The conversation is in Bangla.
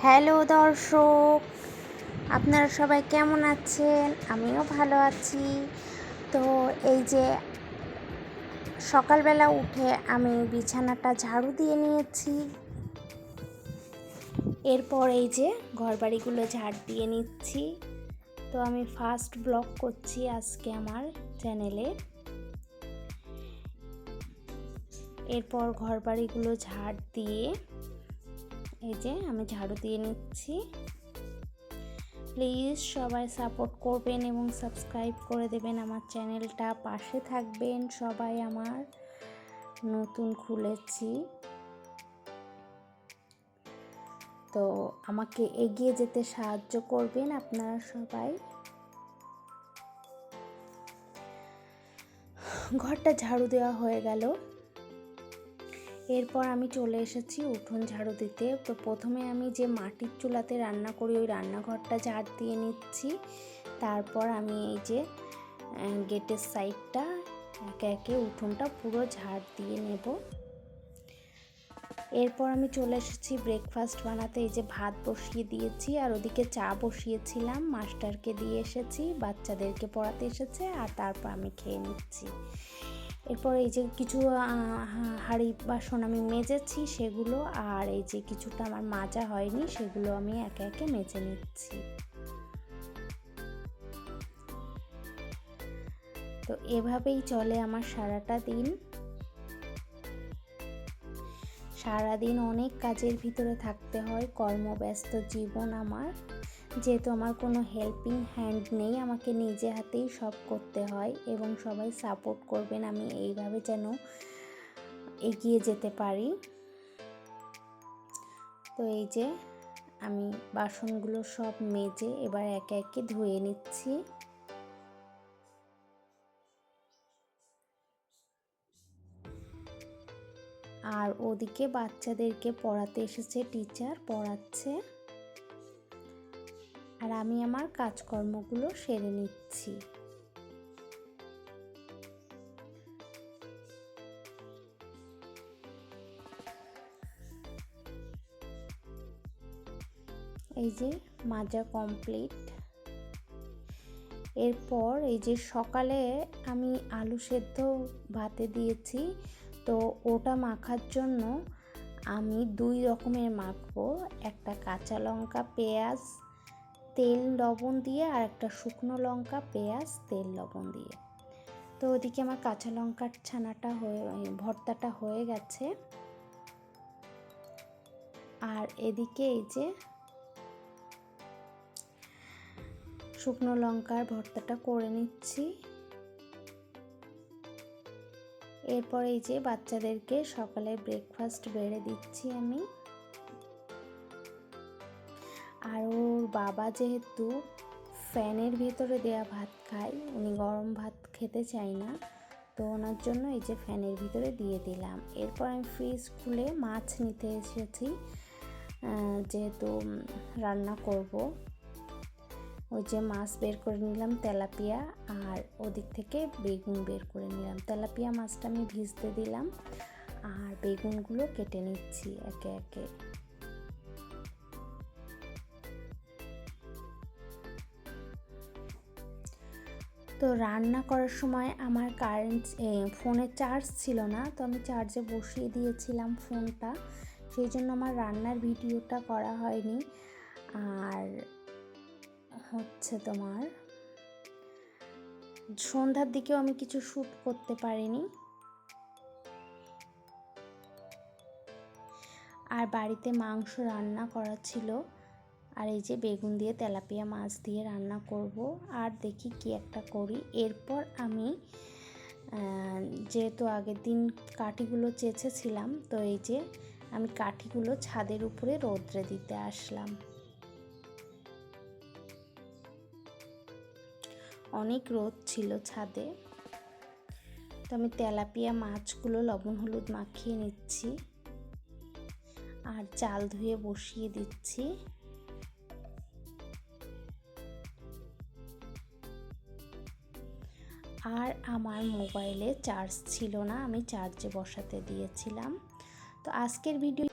হ্যালো দর্শক, আপনারা সবাই কেমন আছেন? আমিও ভালো আছি। তো এই যে সকালবেলা উঠে আমি বিছানাটা ঝাড়ু দিয়ে নিয়েছি। এরপর এই যে ঘরবাড়িগুলো ঝাড় দিয়ে নিচ্ছি। তো আমি ফার্স্ট ব্লগ করছি আজকে আমার চ্যানেলে। এরপর ঘরবাড়িগুলো ঝাড় দিয়ে এই যে আমি ঝাড়ু দিয়ে নিচ্ছি। প্লিজ সবাই সাপোর্ট করবেন এবং সাবস্ক্রাইব করে দেবেন আমার চ্যানেলটা, পাশে থাকবেন সবাই। আমার নতুন খুলেছি, তো আমাকে এগিয়ে যেতে সাহায্য করবেন আপনারা সবাই। ঘরটা ঝাড়ু দেওয়া হয়ে গেল। এরপর আমি চলে এসেছি উঠোন ঝাড়ু দিতে। তো প্রথমে আমি যে মাটির চুলাতে রান্না করি ওই রান্নাঘরটা ঝাড় দিয়ে নিচ্ছি। তারপর আমি এই যে গেটের সাইডটা একে একে উঠোনটা পুরো ঝাড় দিয়ে নেব। এরপর আমি চলে এসেছি ব্রেকফাস্ট বানাতে। এই যে ভাত বসিয়ে দিয়েছি আর ওদিকে চা বসিয়েছিলাম। মাস্টারকে দিয়ে এসেছি, বাচ্চাদেরকে পড়াতে এসেছে, আর তারপর আমি খেয়ে নিচ্ছি। এরপর এই যে কিছু হাঁড়ি বাসন আমি মেজেছি সেগুলো, আর এই যে কিছুটা আমার মাজা হয়নি সেগুলো আমি একে একে মেজে নিচ্ছি। তো এভাবেই চলে আমার সারাটা দিন। সারাদিন অনেক কাজের ভিতরে থাকতে হয়, কর্মব্যস্ত জীবন আমার। যেহেতু আমার কোনো হেল্পিং হ্যান্ড নেই, আমাকে নিজে হাতেই সব করতে হয়। এবং সবাই সাপোর্ট করবেন আমি এইভাবে যেন এগিয়ে যেতে পারি। তো এই যে আমি বাসনগুলো সব মেজে এবার একে একে ধুয়ে নিচ্ছি। আর ওদিকে বাচ্চাদেরকে পড়াতে এসেছে টিচার, পড়াচ্ছে, আর আমি আমার কাজকর্মগুলো সেরে নিচ্ছি। এই যে মাজা কমপ্লিট। এরপর এই যে সকালে আমি আলু সেদ্ধ ভাতে দিয়েছি, তো ওটা মাখার জন্য আমি 2 রকমের মাখবো। একটা কাঁচা লঙ্কা পেঁয়াজ তেল লবণ দিয়ে, আর একটা শুকনো লঙ্কা পেঁয়াজ তেল লবণ দিয়ে। তো ওদিকে আমার কাঁচা লঙ্কার ছানাটা ভর্তাটা হয়ে গেছে। আর এদিকে এই যে শুকনো লঙ্কার ভর্তাটা করে নিচ্ছি। এরপর এই যে বাচ্চাদেরকে সকালে ব্রেকফাস্ট বেড়ে দিচ্ছি আমি। আর ওর বাবা যেহেতু ফ্যানের ভিতরে দেয়া ভাত খায়, উনি গরম ভাত খেতে চায় না, তো ওনার জন্য এই যে ফ্যানের ভিতরে দিয়ে দিলাম। এরপর আমি ফ্রিজ খুলে মাছ নিতে এসেছি, যেহেতু রান্না করব। ওই যে মাছ বের করে নিলাম তেলাপিয়া, আর ওদিক থেকে বেগুন বের করে নিলাম। তেলাপিয়া মাছটা আমি ভিজতে দিলাম, আর বেগুনগুলো কেটে নিচ্ছি একে একে। তো রান্না করার সময় আমার ফোনে চার্জ ছিল না, তো আমি চার্জে বসিয়ে দিয়েছিলাম ফোনটা, সেই জন্য আমার রান্নার ভিডিওটা করা হয়নি। আর হচ্ছে তোমার সন্ধ্যার দিকেও আমি কিছু শ্যুট করতে পারিনি। আর বাড়িতে মাংস রান্না করা ছিল, আর এই যে বেগুন দিয়ে তেলাপিয়া মাছ দিয়ে রান্না করব, আর দেখি কি একটা করি। এরপর আমি যেহেতু আগের দিন কাঠিগুলো চেঁচেছিলাম, তো এই যে আমি কাঠিগুলো ছাদের উপরে রোদ্রে দিতে আসলাম। অনেক রোদ ছিল ছাদে। তো আমি তেলাপিয়া মাছগুলো লবণ হলুদ মাখিয়ে নিচ্ছি, আর চাল ধুয়ে বসিয়ে দিচ্ছি। আর আমার মোবাইলে চার্জ ছিল না, আমি চার্জে বসাতে দিয়েছিলাম। তো আজকের ভিডিও